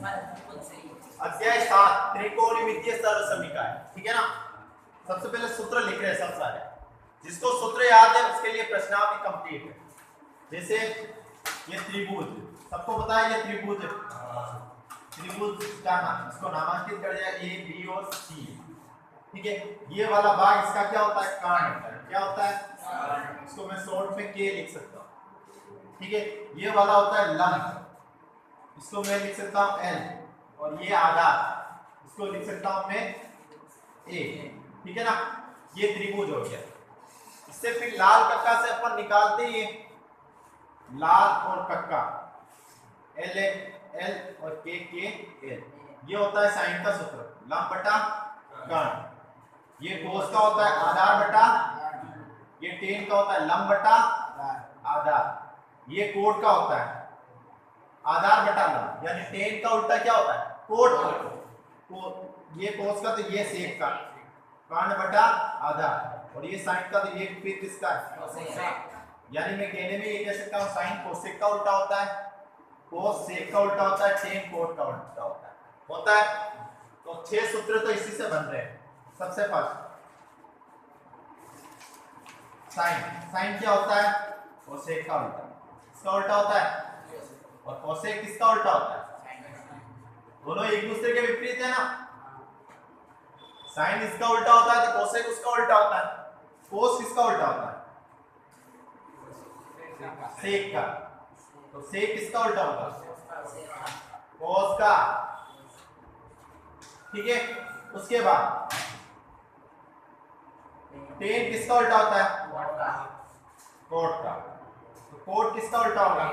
अध्याय 7 त्रिकोणमितीय सर्वसमीकरण। ठीक है ना। सबसे पहले सूत्र लिख रहे हैं सब सारे, जिसको सूत्र याद है उसके लिए प्रश्नावली कंप्लीट है। जैसे ये त्रिभुज, सबको पता है ये त्रिभुज का नाम, इसको नामांकित कर दिया ए बी और सी। ठीक है, ये वाला भाग इसका क्या होता है, कर्ण होता है। क्या होता है, इसको मैं शॉर्ट में के लिख सकता हूं। ठीक है, ये वाला होता है लंब, इसको मैं लिख सकता हूं एल, और ये आधार, इसको लिख सकता हूं मैं ए। ठीक है ना, ये त्रिभुज हो गया। इससे फिर लाल कक्का से अपन निकालते ही लाल और कक्का, एल एल और के एल। ये होता है साइन का सूत्र, लंब बटा कर्ण। ये कोस का होता है आधार बटा, ये टेन का होता है लंब बटा आधार। ये कोट का होता है आधार बटा लंब, यानी टेन का उल्टा क्या होता है, कोट। ये कोस का तो ये सेक का, कर्ण बटा आधार, और ये साइन का तो ये फिर किसका है, यानी मैं कहने में ये कह सकता हूं साइन कोसेक का उल्टा होता है, कोस सेक का उल्टा होता है, टेन कोट का उल्टा होता है। तो 6 सूत्र तो इसी से बन रहे हैं। सबसे फर्स्ट साइन क्या होता है, कोसेक का उल्टा, इसका उल्टा होता है, और कोसेक किसका उल्टा होता है, दोनों एक दूसरे के विपरीत है ना। साइन इसका उल्टा होता है तो कोसेक उसका उल्टा होता है। कोस किसका उल्टा होता है, सेक का, तो सेक किसका उल्टा होता है, कोस का। ठीक है, उसके बाद टेन किसका उल्टा होता है, कोट का, तो कोट किसका उल्टा होगा,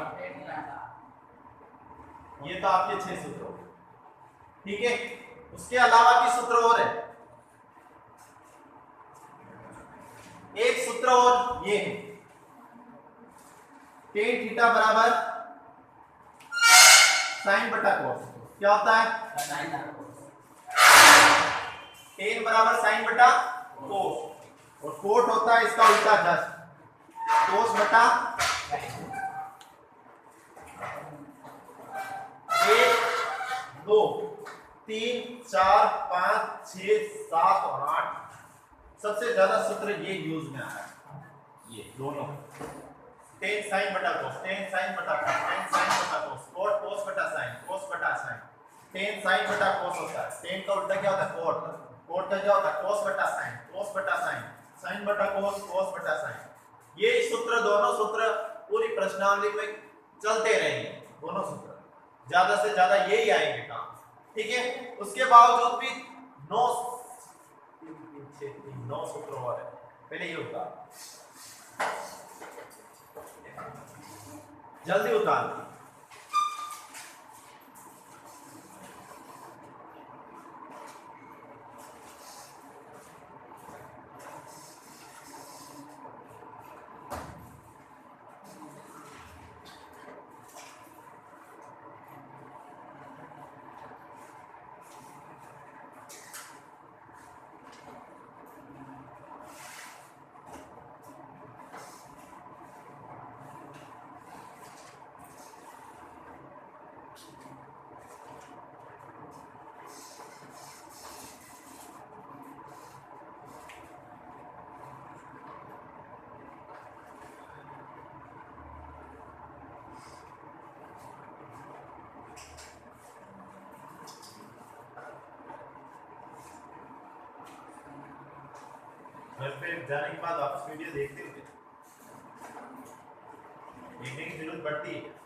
ये तो आपके 6 सूत्र हो। ठीक है, उसके अलावा भी सूत्र और है, एक सूत्र और ये है, टेन थीटा बराबर साइन बटा कोस। क्या होता है, टेन बराबर साइन बटा कोस, और कोट होता है इसका उल्टा 10, कोस बटा 1 2 3 4 5 6 7 और 8। सबसे ज्यादा सूत्र ये यूज में आ रहा है, ये दोनों, टेन साइन बटा कोस, टेन साइन बटा कोस, टेन साइन बटा कोस, कोट कोस बटा साइन, कोस बटा साइन। टेन साइन बटा कोस होता है, टेन का उल्टा क्या होता है, कोट, कोट का क्या होता है, कोस बटा साइन, कोस बटा साइन, साइन बटा कोस, कोस बटा साइन। ये सूत्र, दोनों सूत्र पूरी प्रश्नावली में चलते रहेंगे, दोनों सूत्र ज्यादा से ज्यादा यही आएंगे काम। ठीक है, उसके बावजूद भी 9 सूत्र और है, पहले ये होता, जल्दी उतार। घर पे जाने के बाद वापस वीडियो देखते हुए देखने की जरूरत पड़ती है।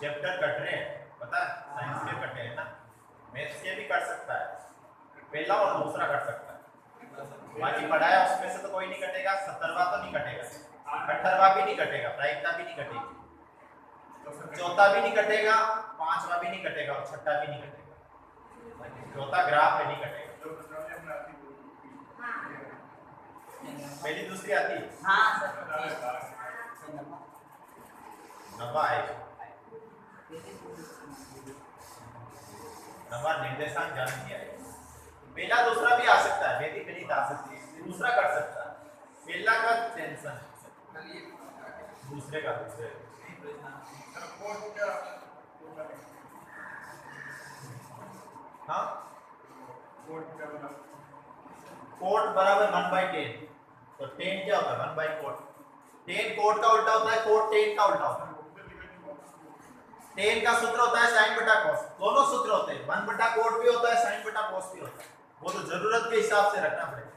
चैप्टर कट रहे हैं, पता है, साइंस के कटे हैं ना, मैथ्स के भी कट सकता है, पहला और दूसरा कट सकता है, बाकी पढ़ाया उसमें से तो कोई नहीं कटेगा, 70वां तो नहीं कटेगा। 18वां भी नहीं कटेगा, प्राइमता भी नहीं कटेगी, चौथा भी नहीं कटेगा, पांचवा भी नहीं कटेगा और छठा भी नहीं कटेगा। चौथा ग्राफ है, नहीं कटेगा। पहली दूसरी आती है। हाँ सर। नंबर आएगा, नंबर निर्देशांक जान नहीं आएगा। पहला दूसरा भी आ सकता है, वेदी गणित आ सकती है, दूसरा कर सकता है। पहला का टेंशन, दूसरे का दूसरे। हाँ, कोट बराबर 1/10। तो 10 क्या होता है? 1/कोट। 10 कोट का उल्टा होता है, कोट 10 का उल्टा होता है। 10 का सूत्र होता है sin बटा cos, दोनों सूत्र होते हैं, 1 बटा कोट भी होता है, sin बटा cos भी होता है। वो तो जरूरत के हिसाब से रखना पड़ेगा।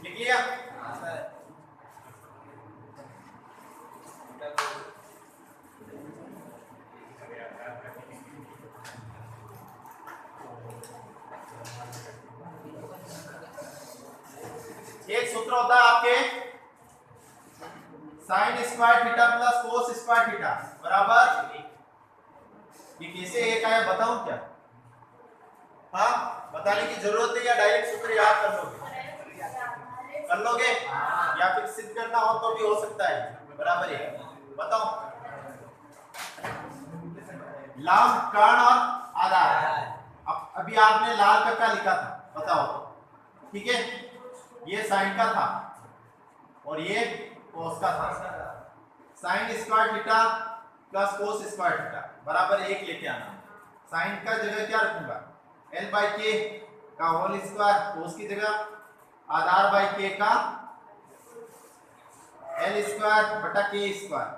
लिख लिया? एक सूत्र होता है आपके sin square theta plus cos square theta बराबर, ये कैसे एक आया बताऊं क्या? हाँ, बताने की जरूरत नहीं, या डायरेक्ट सूत्र याद कर लोगे? कर लोगे? या फिर सिद्ध करना हो तो भी हो सकता है, बराबर है। बताओ, लंब, कर्ण और आधार। अब अभी आपने लाल कक्का लिखा था, बताओ, ठीक है? ये साइन का था और ये कोस का था। Sine square theta plus cos square theta बराबर 1 लेके आना। साइन का जगह क्या रखूंगा? l/k का होल स्क्वायर, कोस की जगह आधार बाई k का l स्क्वायर बटा k स्क्वायर,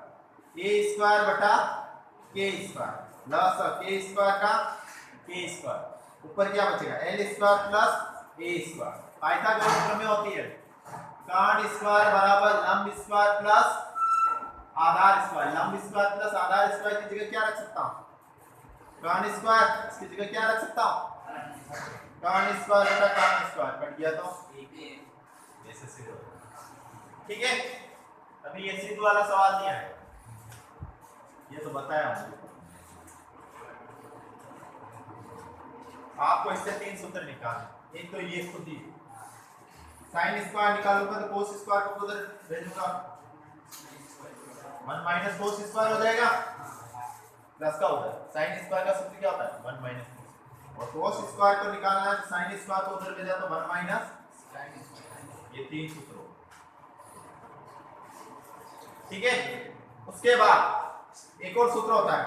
a स्क्वायर बटा k square plus k square का k स्क्वायर, ऊपर क्या बचेगा? l square plus a square. Pythagoras सूत्र में होती है कर्ण स्क्वायर बराबर लंब स्क्वायर प्लस आधार स्क्वायर। लंब स्क्वायर प्लस आधार स्क्वायर की जगह क्या रख सकता हूं? कर्ण स्क्वायर, इसकी जगह क्या रख सकता हूं? कर्ण स्क्वायर बटा कर्ण स्क्वायर, कट गया तो ऐसे सिद्ध हो। ठीक है, अभी ये सिद्ध वाला सवाल नहीं आएगा, ये तो बताया हमने आपको। इससे 3 सूत्र निकालने, एक तो ये खुद ही साइन स्क्वायर निकालूंगा तो कोस स्क्वायर को उधर भेजूंगा, 1 माइनस कोस स्क्वायर हो जाएगा प्लस का उधर। साइन स्क्वायर का सूत्र क्या होता है? 1 माइनस कोस, और कोस स्क्वायर को निकालना है तो साइन स्क्वायर को उधर भेजा तो 1 माइनस। ये 3 सूत्र हो, ठीक है? उसके बाद एक और सूत्र होता है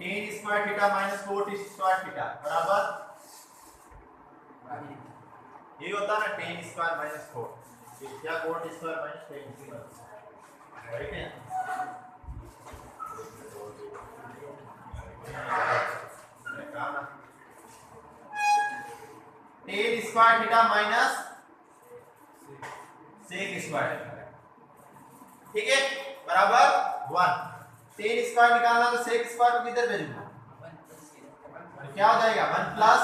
tan square theta minus cot square theta बराबर, ये होता है ना tan स्क्वायर माइनस cot, ये क्या cot square minus tan square, right है? कहा ना tan square theta minus sec square, ठीक है, बराबर 1। tan स्क्वायर निकालना तो sec स्क्वायर को किधर भेजूंगा? तो क्या हो जाएगा? 1 प्लस,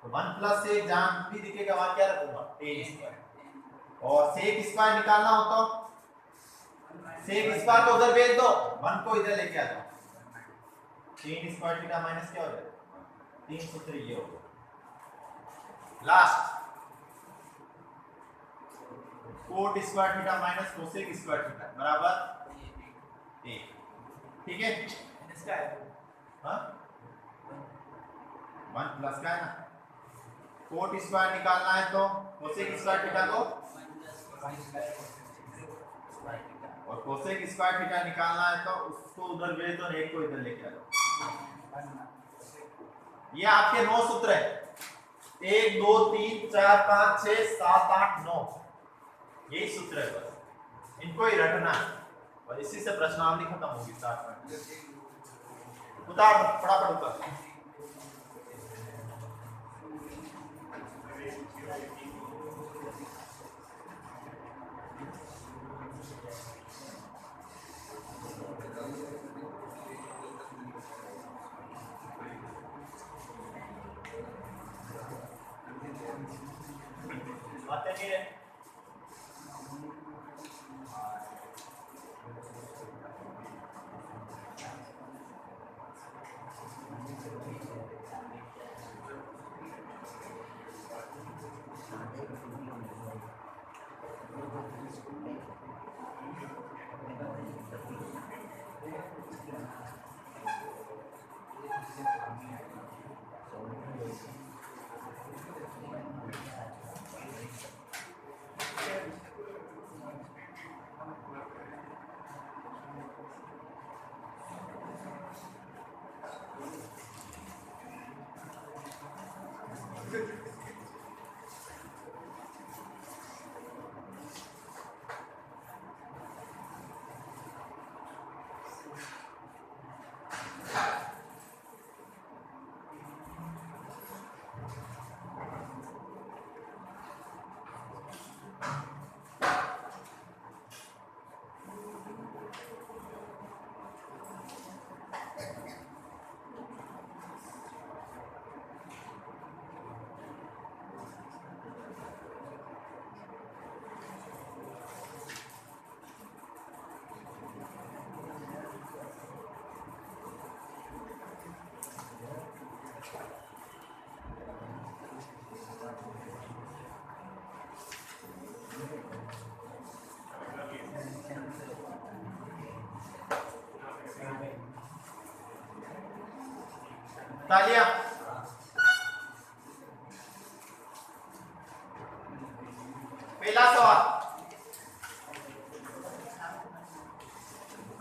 तो 1 प्लस sec जहां भी दिखेगा वहां क्या रखूंगा? tan square. और sec स्क्वायर निकालना हो तो sec स्क्वायर को उधर भेज दो, 1 को इधर लेके आ जाओ, tan स्क्वायर थीटा माइनस क्या हो जाएगा? 3 सूत्र ये हो गया। Last cot square theta minus cosec square theta बराबर 1, ठीक है? इसका है हाँ 1 प्लस का है ना, cot स्क्वायर निकालना है तो cosec स्क्वायर थीटा को, और cosec स्क्वायर थीटा निकालना है तो उसको उधर भेज दो, एक को इधर लेके आ जाओ। ये आपके 9 सूत्र है, 1 2 3 4 5 6 7 8 9, यही सूत्र है, बस इनको ही रटना है और इसी से प्रश्नावली खत्म होगी। स्टार्ट उतार फटाफट उतार। आते नहीं है। तालियां। पहला सवाल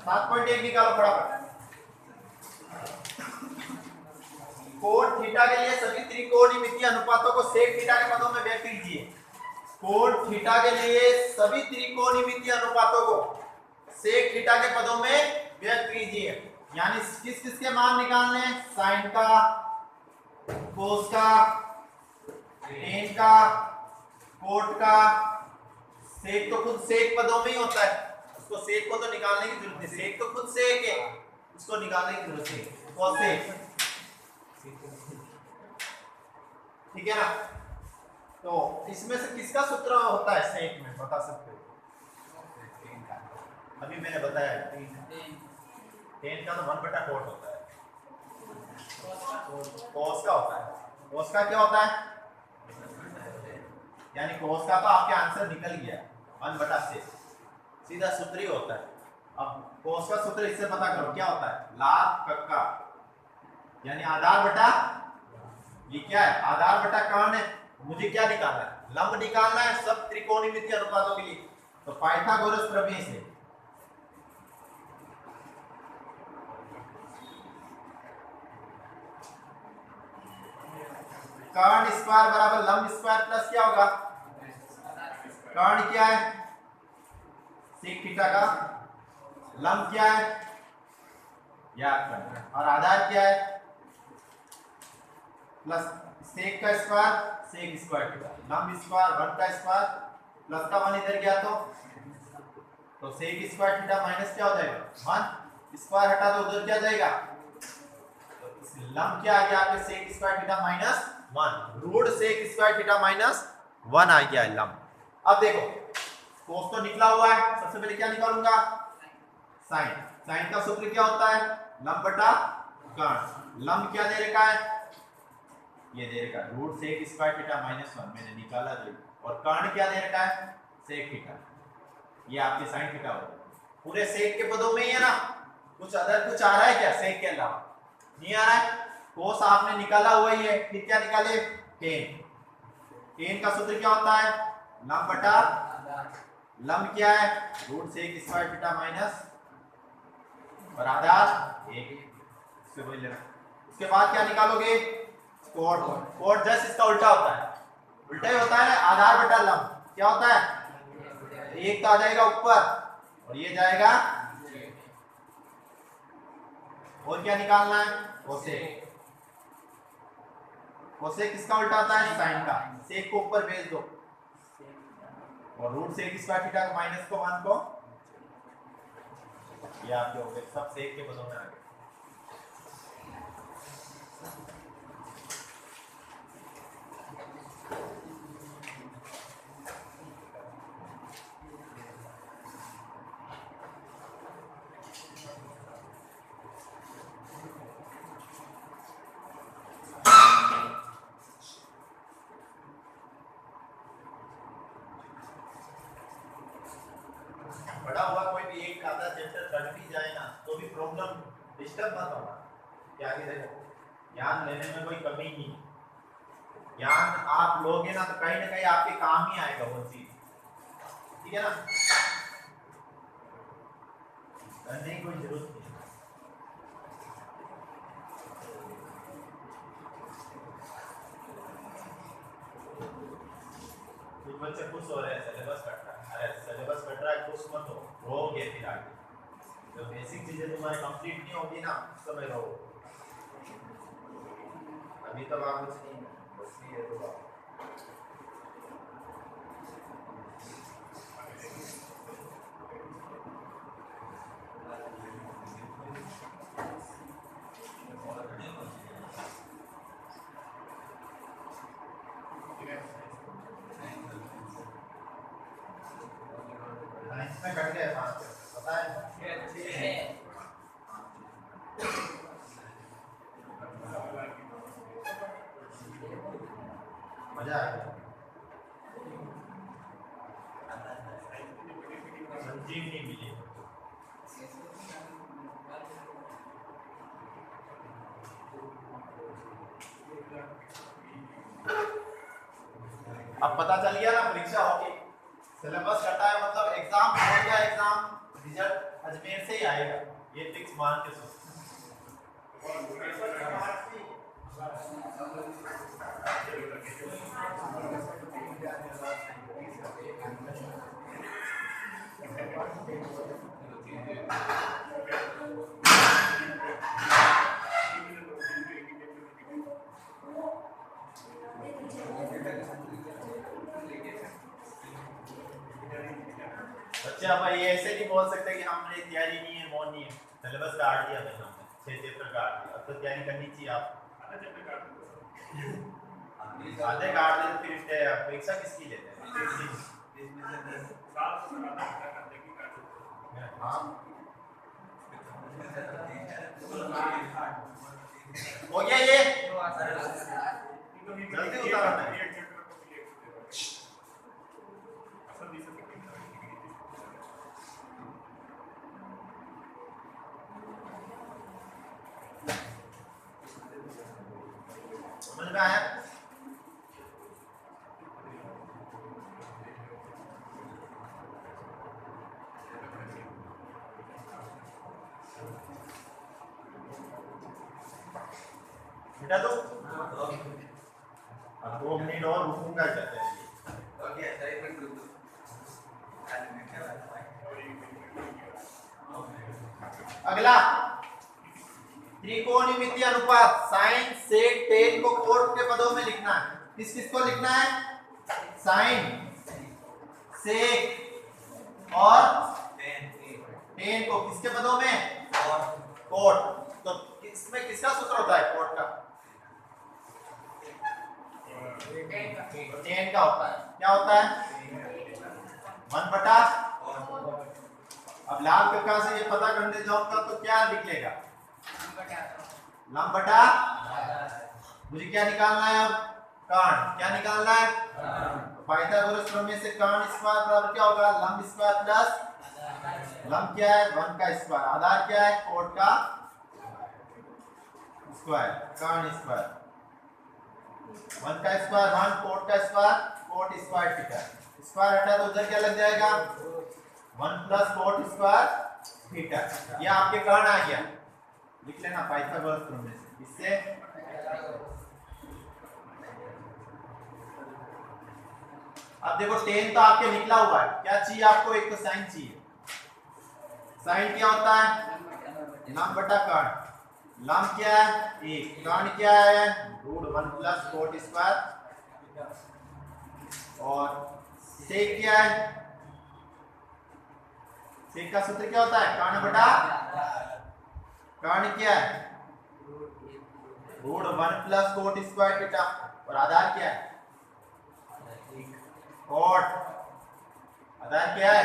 7.1 निकालो फटाफट। कोण थीटा के लिए सभी त्रिकोणमितीय अनुपातों को सेक थीटा के पदों में व्यक्त कीजिए। कोण थीटा के लिए सभी त्रिकोणमितीय अनुपातों को सेक थीटा के पदों में व्यक्त कीजिए। यानी किस किस के मान निकालने हैं? साइन का, कोस का, टेन का, कोट का। सेक तो खुद सेक पदों में ही होता है, उसको सेक को तो निकालने की जरूरत नहीं। सेक तो खुद सेक है, उसको निकालने की जरूरत नहीं। कोसेक, ठीक है ना? तो इसमें से किसका सूत्र होता है सेक में, बता सकते हो? अभी मैंने बताया टेन का तो 1/4 होता है। कोस का होता है। कोस का क्या होता है? यानी कोस का तो आपके आंसर निकल गया 1/6, सीधा सूत्र ही होता है। अब कोस का सूत्र इससे पता करो क्या होता है? लाभ कक्का, यानी आधार बटा, ये क्या है? आधार बटा कर्ण है। मुझे क्या निकालना है? लंब निकालना है सब त्रिकोणमितीय अनुपातों के लिए। तो पाइथागोरस प्रमेय से कर्ण स्क्वायर बराबर लंब स्क्वायर प्लस क्या होगा? कर्ण क्या है? सेक थीटा का। लंब क्या है? याद करना। और आधार क्या है? प्लस सेक का स्क्वायर, सेक स्क्वायर थीटा। लंब स्क्वायर 1 का स्क्वायर प्लस का 1 इधर गया तो सेक स्क्वायर थीटा माइनस क्या हो जाएगा? 1 स्क्वायर हटा दो, उधर क्या जाएगा? तो लंब क्या आ गया आपके? Sec square theta minus 1, root sec square theta minus 1 आ गया है लंब। अब देखो कोस तो निकला हुआ है, सबसे पहले क्या निकालूंगा? साइन। साइन का सूत्र क्या होता है? लंब बटा कर्ण। लंब क्या दे रखा है? ये दे रखा है root sec square theta minus 1, मैंने निकाला जो। और कर्ण क्या दे रखा है? Sec theta. ये आपके साइन थीटा होगा। पूरे सेक के पदों में ही है ना? कुछ अदर कुछ आ रहा है क्या सेक के अलावा? नहीं आ रहा है। कोस आपने निकाला हुआ ही है, फिर क्या निकाले? टेन। टेन का सूत्र क्या होता है? लंब बटा, लंब क्या है? Root sec square theta minus, और आधार 1, इससे वही लेना। उसके बाद क्या निकालोगे? कोट। कोट जस्ट इसका उल्टा होता है, उल्टा ही होता है ना। आधार बटा लंब क्या होता है? 1 तो आ जाएगा ऊपर और ये जाएगा। और क्या निकालना है? कोसेक। कोसेक किसका उल्टा होता है? साइन का। सेक को ऊपर भेज दो और रूट सेक स्क्वायर थीटा का माइनस को 1 को, ये आपके हो गए सब सेक के पदों में आ गए। पढ़ा हुआ कोई भी एक आधा चैप्टर कट भी जाए ना तो भी प्रॉब्लम डिस्टर्ब मत होना। क्या आगे देखो, ज्ञान लेने में कोई कमी नहीं है। ज्ञान आप लोगे ना तो कहीं ना कहीं आपके काम ही आएगा वो चीज, ठीक है ना। करने की कोई जरूरत नहीं। कुछ बच्चे खुश हो रहे हैं सिलेबस कट रहा है, अरे सिलेबस कट रहा है खुश मत हो, रोगे फिर आगे। जो बेसिक चीजें तुम्हारी कंप्लीट नहीं होगी ना उस समय रहो। अभी तो आप कुछ नहीं बस ये तो बात। इसमें कट गया 5 पता है। मजा आएगा। संजीवनी मिली। अब पता चल गया ना परीक्षा होगी, सिलेबस कटा है मतलब एग्जाम हो गया, एग्जाम रिजल्ट अजमेर से ही आएगा, ये फिक्स मान के सोचो। बच्चे अब ये ऐसे नहीं बोल सकते कि हमने तैयारी नहीं है, मौन नहीं है, सिलेबस काट दिया मैंने, हमने 6 चैप्टर काट दिया, अब तो तैयारी करनी चाहिए। आप आधे काट दे तो फिर परीक्षा किसकी लेते हैं? हाँ हो गया ये, जल्दी उतारना है। समझ में आया? बेटा तो अब 2 मिनट और रुकूंगा कहते हैं। अगला त्रिकोणमितीय अनुपात साइन सेक टेन को कोट के पदों में लिखना है। किस किस को लिखना है? साइन सेक और टेन को किसके पदों में? कोट। तो इसमें किसका सूत्र होता है कोट का? टेन का होता है। क्या होता है? 1 बटा। अब लाल कक्का से ये पता करने जाऊंगा तो क्या लिख लेगा? लंब बटा। मुझे क्या निकालना है अब? कर्ण। क्या निकालना है? पाइथागोरस प्रमेय से कर्ण स्क्वायर बराबर क्या होगा? लंब स्क्वायर प्लस लंब क्या है? 1 का स्क्वायर। आधार क्या है? कोट का स्क्वायर, कर्ण स्क्वायर। 1 का स्क्वायर 1, कोट का square coat square theta. Square हटा तो उधर क्या लग जाएगा? 1 प्लस कोट स्क्वायर थीटा। ये आपके कर्ण आ गया, लिख लेना पाइथागोरस प्रमेय से। इससे अब देखो टेन तो आपके निकला हुआ है, क्या चाहिए आपको? एक तो साइन चाहिए। साइन क्या होता है? लंब बटा कर्ण। लंब क्या है? 1। कर्ण क्या है? √1 प्लस कोट स्क्वायर। और सेक क्या है? सेक का सूत्र क्या होता है? कर्ण बटा कर्ण क्या है? √1 प्लस कोट स्क्वायर थीटा। और आधार क्या है? कोट। आधार क्या है?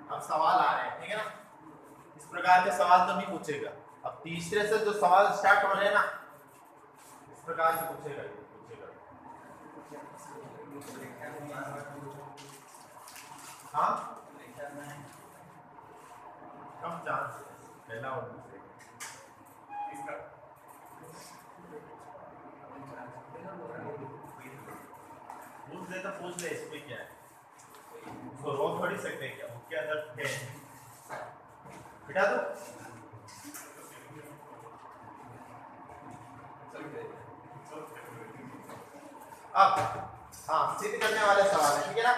अब सवाल आ रहे हैं, ठीक है ना। इस प्रकार के सवाल तो नहीं पूछेगा। अब तीसरे से जो सवाल स्टार्ट हो रहे हैं ना, इस प्रकार से पूछेगा, ये पूछेगा। हाँ, कम चांस पहला और दूसरे पूछ दे तो पूछ ले, इसमें क्या है, उसको रोक थोड़ी सकते क्या, उसके अंदर है बिठा दो। अब हाँ, सिद्ध करने वाले सवाल है, ठीक है ना।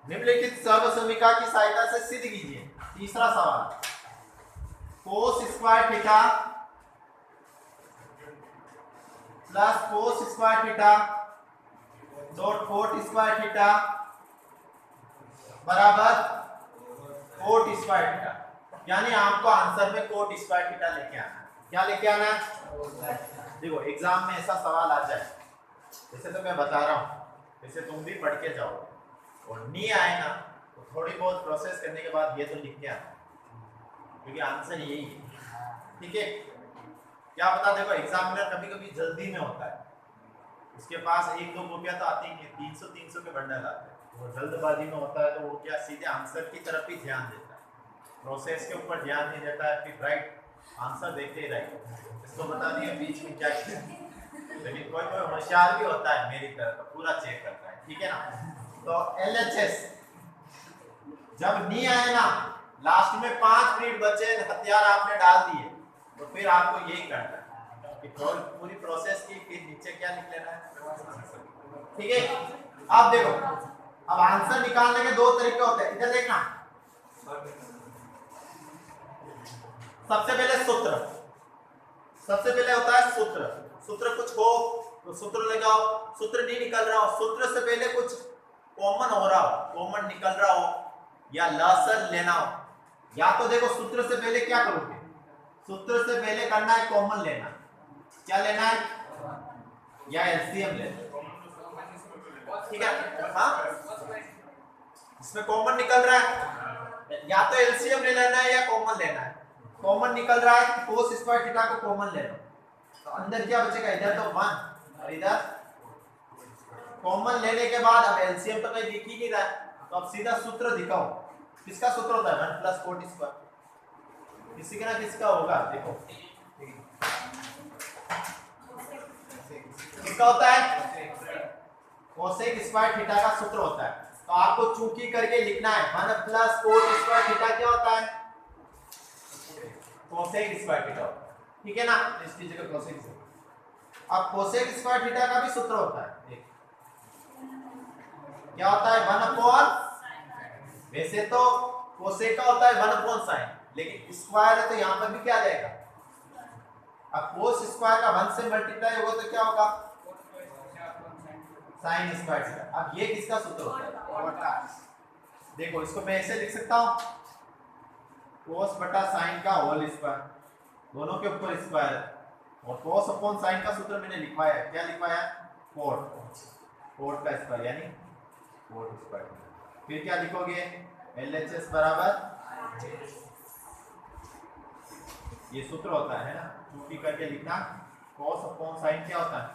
निम्नलिखित सर्वसमीका की सहायता से सिद्ध कीजिए। तीसरा सवाल, cos square theta plus cos square theta dot coat square theta बराबर कोट स्क्वायर थीटा। यानी आपको आंसर में कोट स्क्वायर थीटा लेके आना है। क्या लेके आना है? देखो एग्जाम में ऐसा सवाल आ जाए, जैसे तो मैं बता रहा हूँ, जैसे तुम भी पढ़ के जाओ और नहीं आए ना तो थोड़ी बहुत प्रोसेस करने के बाद ये तो लिख के आना, क्योंकि आंसर यही है, ठीक है। क्या पता, देखो एग्जामिनर कभी कभी जल्दी में होता है, उसके पास 1-2 कॉपियां तो आती नहीं, 300 के बंडल आते हैं, वो जल्दबाजी में होता है तो वो क्या सीधे आंसर की तरफ ही ध्यान देता है, प्रोसेस के ऊपर ध्यान नहीं देता है, फिर राइट आंसर देखते ही राइट, इसको बता दिया बीच में क्या किया। लेकिन कोई कोई होशियार भी होता है मेरी तरह, तो पूरा चेक करता है, ठीक है ना। तो LHS जब नहीं आए ना, लास्ट में 5 मिनट बचे, हथियार आपने डाल दिए, तो फिर आपको यही करना है कि पूरी प्रोसेस की, फिर नीचे क्या लिख लेना है, ठीक है। आप देखो, अब आंसर निकालने के 2 तरीके होते हैं, इधर देखना। सबसे पहले सूत्र, सबसे पहले होता है सूत्र। सूत्र कुछ हो तो सूत्र लगाओ, सूत्र नहीं निकल रहा हो, सूत्र से पहले कुछ कॉमन हो रहा हो, कॉमन निकल रहा हो, या लसर लेना हो, या तो देखो सूत्र से पहले क्या करोगे, सूत्र से पहले करना है कॉमन लेना। क्या लेना है? या एलसीएम लेना, ठीक है। हाँ, इसमें कॉमन निकल रहा है, या तो एलसीएम ले लेना है या कॉमन लेना है। कॉमन निकल रहा है, कोस स्क्वायर थीटा को कॉमन ले लो, तो अंदर क्या बचेगा, इधर तो 1 और इधर कॉमन लेने के बाद अब एलसीएम तो कहीं दिख ही नहीं रहा है, तो अब सीधा सूत्र दिखाओ। किसका सूत्र होता है? 1 + कोट स्क्वायर। किसी का ना किसका होगा, देखो किसका होता है? कोसेक स्क्वायर थीटा का सूत्र होता है। तो आपको चूंकि करके लिखना है, 1 + कोट स्क्वायर थीटा क्या होता है? कोसेक स्क्वायर थीटा, ठीक है ना। इसकी जगह कोसेक से, अब कोसेक स्क्वायर थीटा का भी सूत्र होता है, देख क्या होता है, 1/, वैसे तो कोसेक का होता है 1/sin, लेकिन स्क्वायर है तो यहाँ पर भी क्या आ जाएगा, अब कोस स्क्वायर का 1 से मल्टीप्लाई होगा तो क्या होगा, sin स्क्वायर थीटा। अब ये किसका सूत्र होता है? देखो इसको मैं ऐसे लिख सकता हूँ, cos/sin का होल स्क्वायर, दोनों के ऊपर स्क्वायर है, और cos/sin का सूत्र मैंने लिखवाया है, क्या लिखवाया है, कोट का स्क्वायर, यानी कोट स्क्वायर। फिर क्या लिखोगे, LHS बराबर, ये सूत्र होता है ना, चूंकि करके लिखना, cos/sin क्या होता है,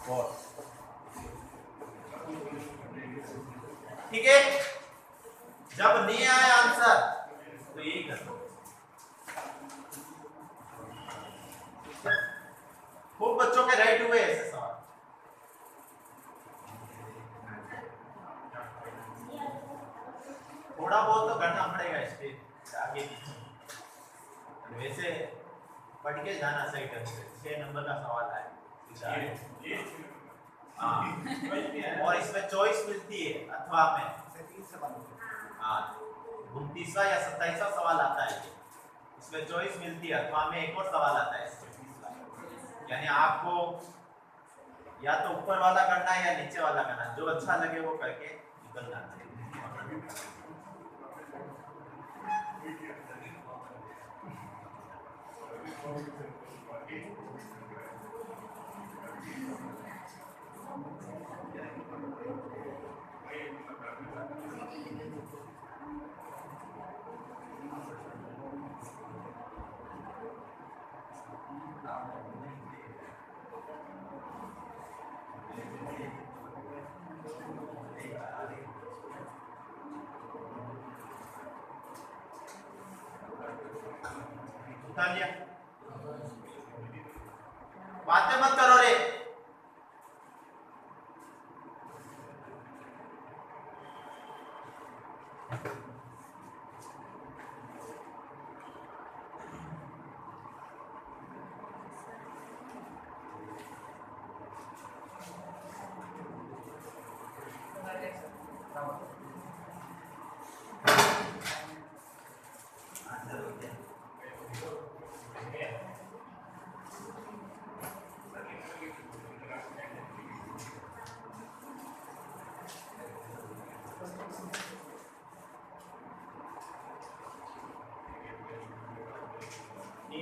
कोट, ठीक है। जब नहीं आया आंसर तो यही करना। खूब बच्चों के राइट हुए ऐसे सवाल। थोड़ा बहुत तो करना पड़ेगा इसके आगे पीछे, वैसे पढ़ के जाना सही ढंग से। 6 नंबर का सवाल है। हाँ, और इसमें चॉइस मिलती है अथवा में। हाँ, 29वां या 27वां सवाल आता है, इसमें चॉइस मिलती है अथवा में एक और सवाल आता है। यानी आपको या तो ऊपर वाला करना है या नीचे वाला करना है, जो अच्छा लगे वो करके निकलना चाहिए। उठा लिया, बातें मत करो रे।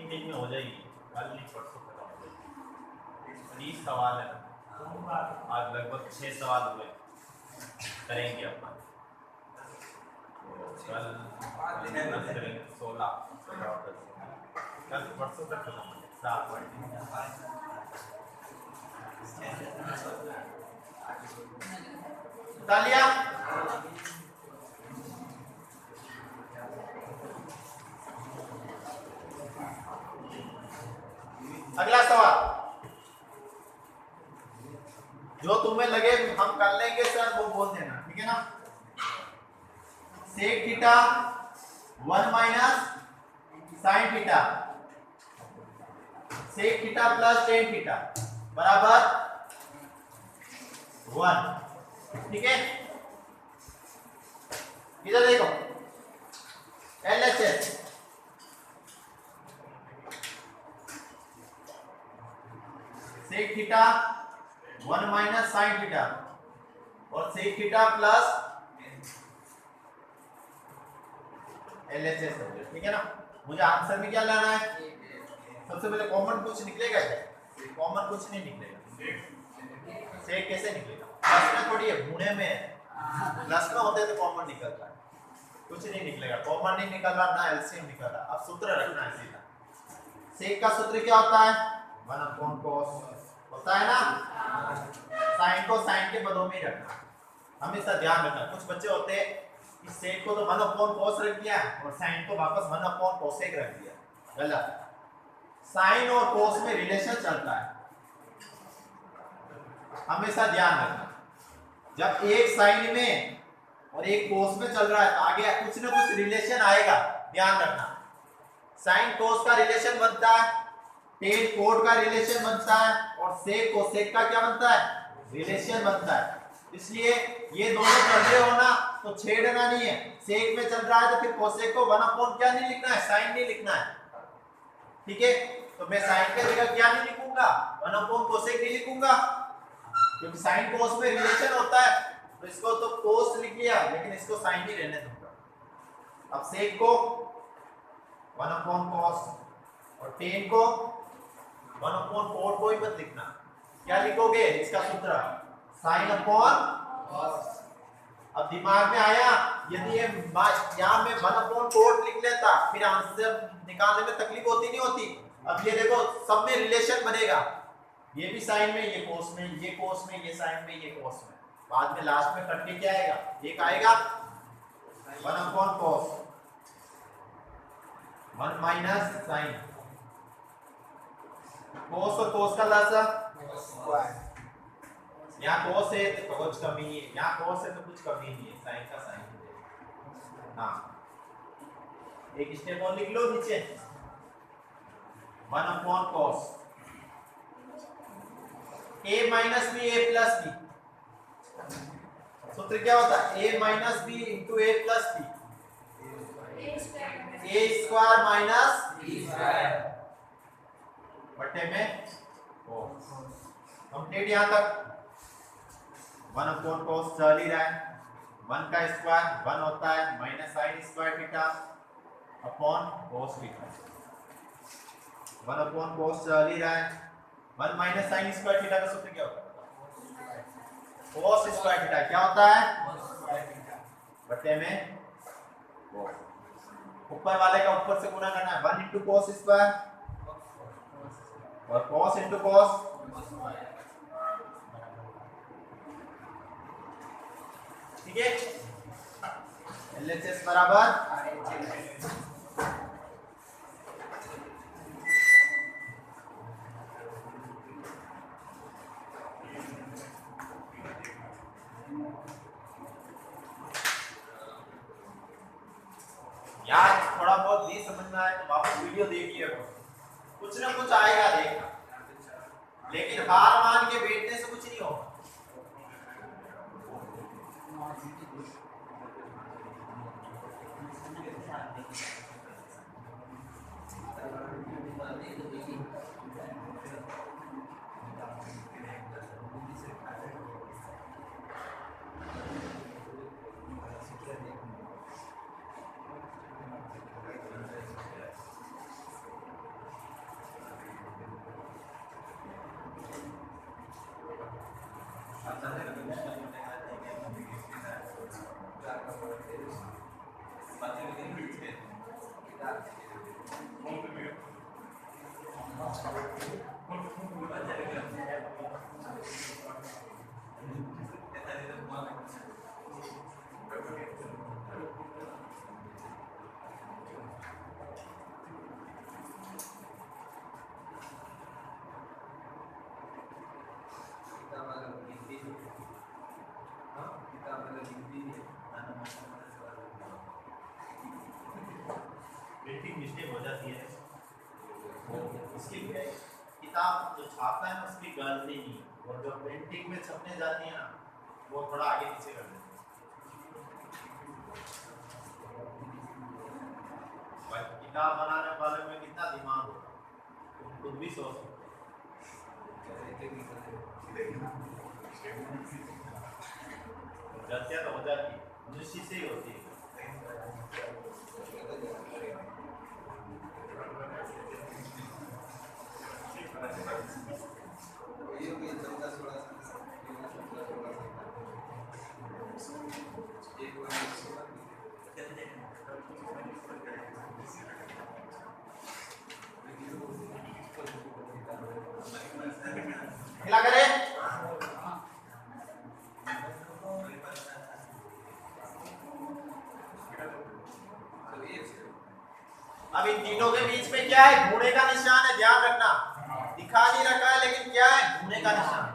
दिन में हो जाएगी, कल नहीं परसों खत्म हो जाएगी। 20 सवाल है, आज लगभग 6 सवाल हुए, करेंगे अपन कल 16 कल परसों तक खत्म हो जाए। 7 तालिया। अगला सवाल जो तुम्हें लगे हम कर लेंगे सर वो बोल देना, ठीक है ना। Sec theta 1 minus sine theta, sec theta plus tan theta बराबर 1, ठीक है। इधर देखो LHS sec theta 1 minus sine theta और सेक थीटा प्लस LHS हो गया, ठीक है ना। मुझे आंसर में क्या लाना है, सबसे पहले कॉमन कुछ निकलेगा क्या? कॉमन कुछ नहीं निकलेगा। सेक कैसे निकलेगा? प्लस में थोड़ी है, गुणे में है। प्लस में होते तो कॉमन निकलता है, कुछ नहीं निकलेगा। कॉमन नहीं निकल रहा ना एलसीएम निकल रहा। अब सूत्र रखना है सीधा। सेक का सूत्र क्या होता है? 1/cos होता है ना। साइन को साइन के पदों में ही रखना, हमेशा ध्यान रखना। कुछ बच्चे होते हैं इस सेक को तो 1/cos रख दिया और साइन को वापस 1/cosec रख दिया, गलत। साइन और cos में रिलेशन चलता है, हमेशा ध्यान रखना। जब एक साइन में और एक cos में चल रहा है तो आगे कुछ ना कुछ रिलेशन आएगा, ध्यान रखना। साइन cos का रिलेशन बनता है, टेन कोड का रिलेशन बनता है और सेक कोसेक का क्या बनता है? रिलेशन बनता है। इसलिए ये दोनों चल रहे हो ना तो छेड़ना नहीं है। सेक में चल रहा है तो फिर कोसेक को 1/, क्या नहीं लिखना है? साइन नहीं लिखना है, ठीक है। तो मैं साइन के जगह क्या नहीं लिखूंगा? 1/, कोसेक नहीं लिखूंगा, क्योंकि साइन कोस में रिलेशन होता है। तो इसको तो कोस लिख लिया, लेकिन इसको साइन ही रहने दूंगा। अब सेक को 1/cos और टेन को 1/4 को ही मत लिखना। क्या लिखोगे? इसका सूत्र sin अपॉन cos। अब दिमाग में आया, यदि ये यहाँ में 1/4 लिख लेता फिर आंसर निकालने में तकलीफ होती नहीं होती। अब ये देखो सब में रिलेशन बनेगा, ये भी साइन में, ये कोस में, ये कोस में, ये साइन में, ये कोस में। बाद में लास्ट में कट के क्या आएगा? एक आएगा 1 upon cos 1 minus sin cos और cos का लसा यहाँ cos है तो कुछ कमी नहीं है, यहाँ cos है तो कुछ कमी नहीं है, sin का sin है। हाँ एक स्टेप और लिख लो नीचे 1 upon cos a minus b a plus b। सूत्र क्या होता है a minus b into a plus b a square minus b square बटे में cos कंप्लीट यहाँ तक 1 अपॉन cos चल ही रहा है 1 का स्क्वायर 1 होता है minus sin square theta upon cos theta 1 upon cos चल ही रहा है 1 माइनस sin स्क्वायर थीटा का सूत्र क्या होता है cos स्क्वायर थीटा क्या होता है बटे में ऊपर वाले का ऊपर से गुणा करना है 1 इंटू cos स्क्वायर और cos इंटू cos ठीक है LHS बराबर यार थोड़ा बहुत नहीं समझ में आए तो वापस वीडियो देखिए कुछ ना कुछ आएगा देखना लेकिन हार मान के बैठने से कुछ नहीं होगा। मिस्टेक हो जाती है उसकी किताब जो छापता है ना उसकी गलती नहीं और जो प्रिंटिंग में छपने जाती है ना वो थोड़ा आगे पीछे कर देते हैं। किताब बनाने वाले में कितना दिमाग होगा तुम खुद भी सोच गलतियाँ तो हो जाती है मनुष्य से ही होती है। मिला करें अब इन तीनों के बीच में क्या है घूमने का निशान है ध्यान रखना दिखा नहीं रखा है लेकिन क्या है घूमने का निशान।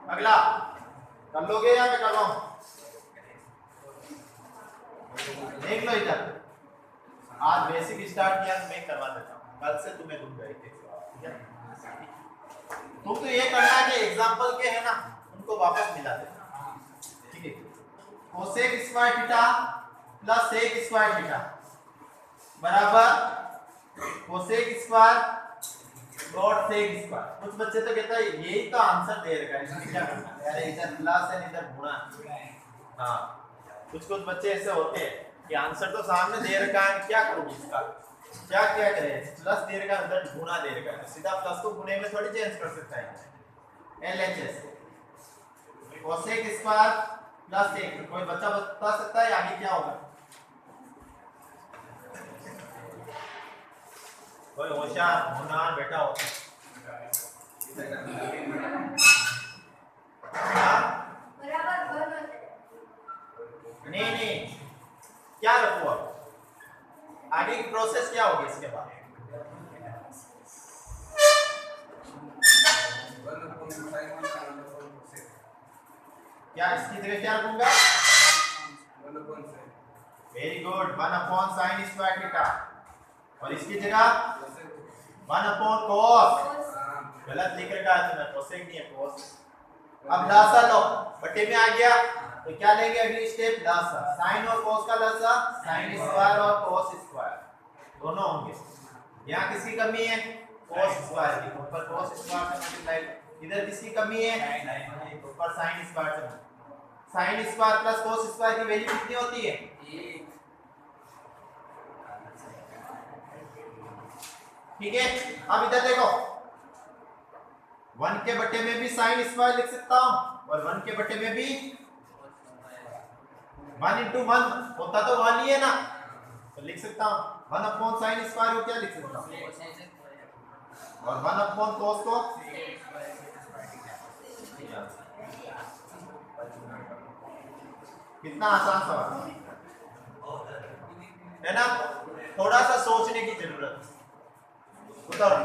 अगला कर लोगे या मैं कर रहा हूं देख लो इधर आज बेसिक स्टार्ट किया तो मैं करवा देता हूं कल से तुम्हें दूंगा ठीक है तुम तो ये करना है कि एग्जांपल के है ना उनको वापस मिला देना ठीक है cosec square theta plus sec square theta बराबर cosec square dot sec square. कुछ बच्चे तो कहता है यही तो आंसर दे रखा है इसमें क्या करना है यार इधर प्लस है इधर गुणा। हां कुछ बच्चे ऐसे होते हैं कि आंसर तो सामने दे रखा है क्या करूं इसका क्या करें प्लस दे रखा है उधर गुणा दे रखा है तो सीधा प्लस को गुणे में थोड़ी चेंज कर सकता है। LHS cosec square plus sec कोई बच्चा बता सकता है आगे क्या होगा कोई होशियार होनहार बैठा हो। नहीं क्या रखो अब आगे की प्रोसेस क्या होगी इसके बाद? क्या इसकी जगह क्या रखूंगा? Very good, 1/sin square theta. और इसकी जगह 1/cos। गलत लिख रखा है तुमने, कोसेक नहीं है, cos। अब लासा लो, बट्टे में आ गया तो क्या लेंगे अगली स्टेप? लासा। साइन और cos का लासा sin स्क्वायर और cos स्क्वायर दोनों होंगे। यहाँ किसकी कमी है? cos स्क्वायर की, ऊपर cos स्क्वायर से मल्टीप्लाई। इधर किसकी कमी है? ऊपर sin स्क्वायर से। sin square plus cos square की वैल्यू कितनी होती है? ठीक है, अब इधर देखो, 1 के बट्टे में भी sin स्क्वायर लिख सकता हूं और 1 के बट्टे में भी 1 into 1 होता तो 1 ही है ना, तो लिख सकता हूं 1/sin स्क्वायर को क्या लिख सकता हूं? और 1/cos को कितना आसान सवाल है ना, थोड़ा सा सोचने की जरूरत है। बताओ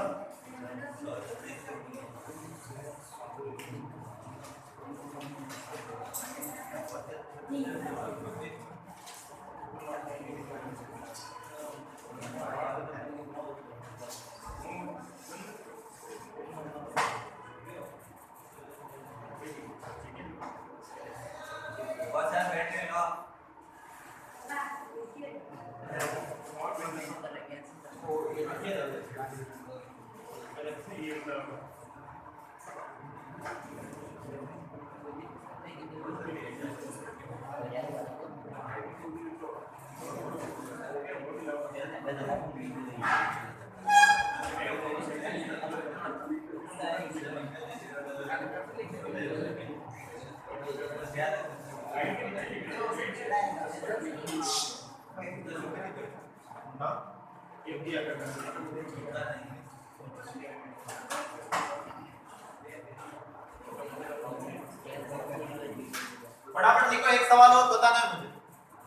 फटाफट लिखो, एक सवाल और बताना है मुझे।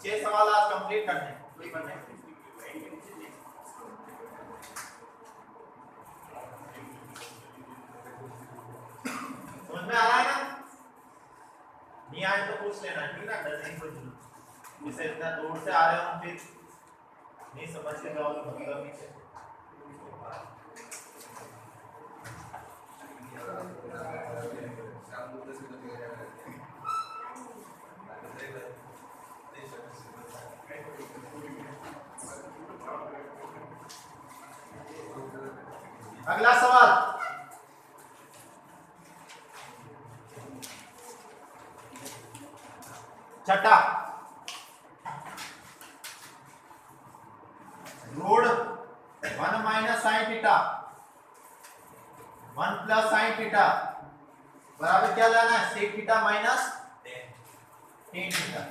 6 सवाल आज कंप्लीट करने हैं। समझ में आ रहा है ना? नहीं आए तो पूछ लेना, ठीक ना, डर नहीं कोई। जैसे इतना दूर से आ रहे हो फिर नहीं समझ के जाओ तो मतलब नहीं है। अगला सवाल, छठा, root 1 minus sine theta 1 plus sine theta बराबर क्या लाना है? Sec theta minus tan theta.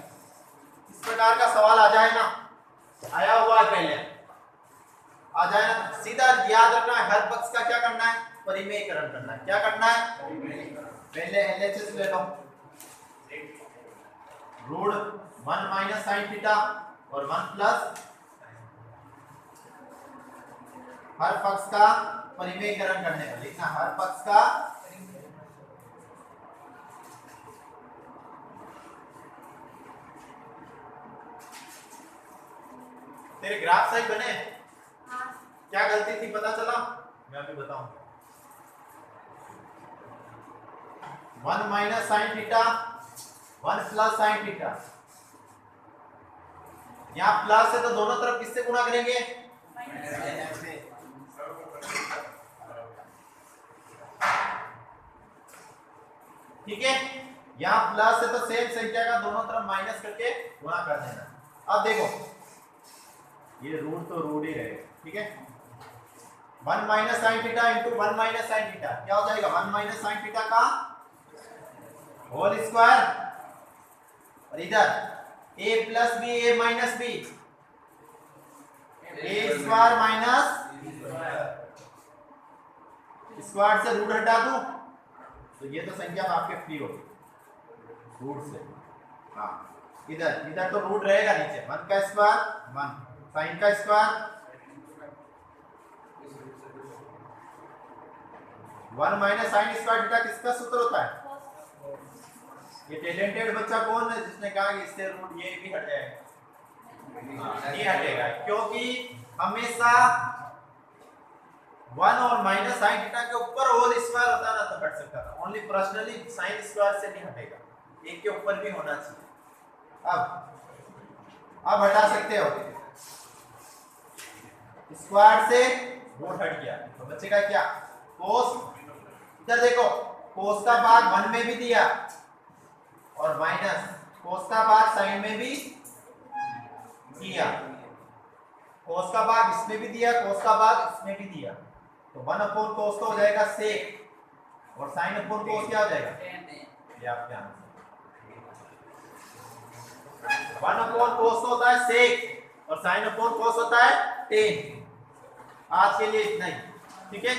इस प्रकार का सवाल आ जाए ना, आया हुआ है पहले, आ जाए ना, सीधा याद रखना है हर पक्ष का क्या करना है? परिमेयकरण करना है। क्या करना है? पहले एलएचएस ले लो, रूट 1 माइनस साइन थीटा और 1 प्लस हर पक्ष का परिमेयकरण करने का लिखना, हर पक्ष का तेरे ग्राफ सही बने? क्या गलती थी पता चला? मैं अभी बताऊंगा। 1 minus sine theta 1 plus sine theta, यहाँ प्लस है तो दोनों तरफ किससे गुणा करेंगे? ठीक है, यहाँ प्लस है तो सेम संख्या का दोनों तरफ माइनस करके गुणा कर देना। अब देखो ये रूट तो रूट ही रहेगा, ठीक है। 1 minus sine theta into 1 minus sine theta क्या हो जाएगा? 1 माइनस साइन थीटा का होल स्क्वायर और इधर a plus b a minus b a square minus square से रूट हटा दूं तो ये तो संख्या आपके फ्री होगी रूट से। हाँ इधर इधर तो रूट रहेगा नीचे, 1 का स्क्वायर 1, साइन का square 1 minus sine square theta किसका सूत्र होता है? ये टैलेंटेड बच्चा कौन है जिसने कहा कि इससे रूट ये भी हट जाएगा? नहीं हटेगा, क्योंकि हमेशा 1 और माइनस साइन थीटा के ऊपर होल स्क्वायर होता ना तो हट सकता था, ओनली पर्सनली साइन स्क्वायर से नहीं हटेगा, एक के ऊपर भी होना चाहिए। अब हटा सकते हो, स्क्वायर से रूट हट गया तो बचेगा क्या? कोस। इधर देखो कोस का भाग 1 में भी दिया और माइनस कोस का भाग साइन में भी दिया, कोस का भाग इसमें भी दिया, कोस का भाग इसमें भी दिया, तो 1 अपॉन कोस तो हो जाएगा सेक और साइन अपॉन कोस क्या हो जाएगा? ये आप ध्यान से 1 अपॉन कोस तो होता है सेक और साइन अपॉन कोस होता है टेन। आज के लिए इतना ही, ठीक है।